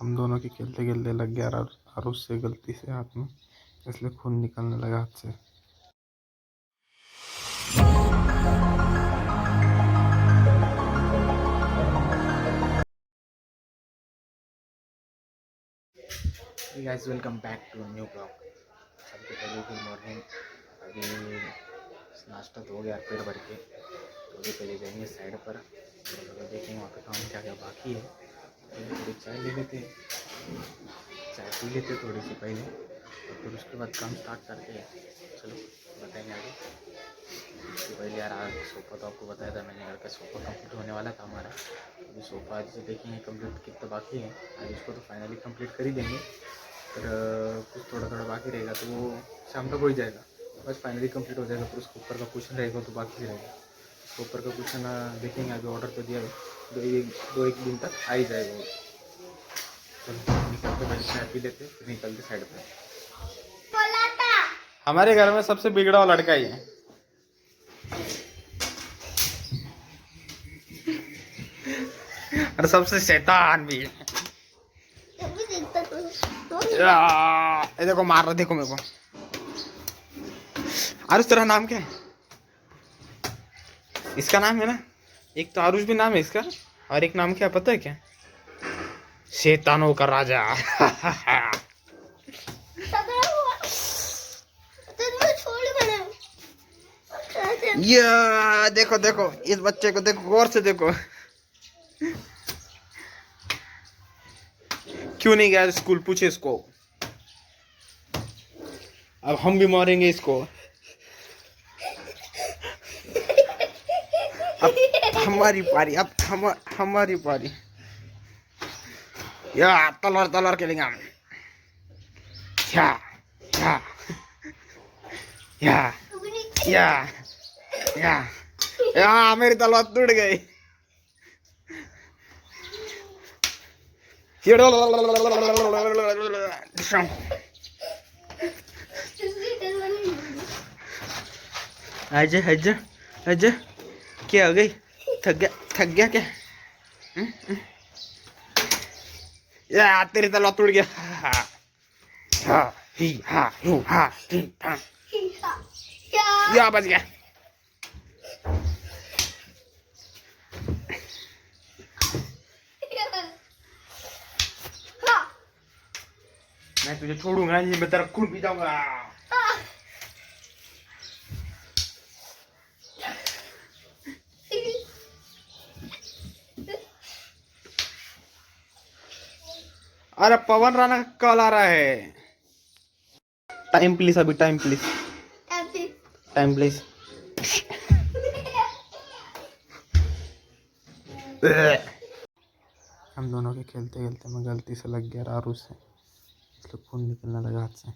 हम दोनों के खेलते खेलते लग गया आरुष से गलती से हाथ में, इसलिए खून निकलने लगा हाथ से। Guys welcome back to new blog. सबसे पहले गुड मॉर्निंग। अभी नाश्ता तो हो गया पेट भर के, तो अभी पहले जाएंगे साइड पर और देखेंगे वहाँ पे काम क्या क्या बाकी है। पहले थोड़ी चाय ले लेते, चाय पी लेते थोड़ी सी पहले, और फिर उसके बाद काम स्टार्ट करते हैं। चलो बताएंगे आगे। उसके पहले यार आज सोफ़ा तो आपको बताया था मैंने, घर का सोफ़ा कंप्लीट होने वाला था हमारा। अभी सोफ़ा आज से देखेंगे कंप्लीट कितना बाकी है। आज उसको तो फाइनली कंप्लीट कर ही देंगे, पर कुछ थोड़ा थोड़ा बाकी रहेगा तो वो शाम तक हो ही जाएगा। बस फाइनली कंप्लीट हो जाएगा। फिर उसके ऊपर का कुशन रहेगा तो बाकी रहेगा। उसके ऊपर का कुशन देखेंगे, अभी ऑर्डर तो दिया है, दो एक दिन तक आ ही जाएगा वो। चलो निकलते पहले चाय पी लेते, फिर निकलते साइड पर। हमारे घर में सबसे बिगड़ा हुआ लड़का ही है। और सबसे शैतान भी है। ये देखो मार रहा, देखो मेरे को। आरुष तेरा नाम क्या है? इसका नाम है ना, एक तो आरुष भी नाम है इसका, और एक नाम क्या पता है क्या? शैतानों का राजा। ये देखो देखो इस बच्चे को, देखो गौर से देखो। क्यों नहीं गया स्कूल, पूछे इसको। अब हम भी मारेंगे इसको। अब हमारी पारी, अब हमारी पारी। या तलवार तलवार खेलेंगे हम। या या या या या या मेरी तलवार टूट गई। आजा आजा आजा, क्या हो गई? थक गया क्या? या तेरी तलवार टूट गया। हा ही हा हू हा ही हा, या बच गया। मैं तुझे छोड़ूंगा नहीं, मैं तेरा खून पी जाऊंगा। अरे पवन राणा का कॉल आ रहा है। टाइम प्लीज, अभी टाइम प्लीज, टाइम प्लीज। हम दोनों के खेलते खेलते मैं गलती से लग गया आरुष से, इसलिए खून निकलने लगा हाथ से।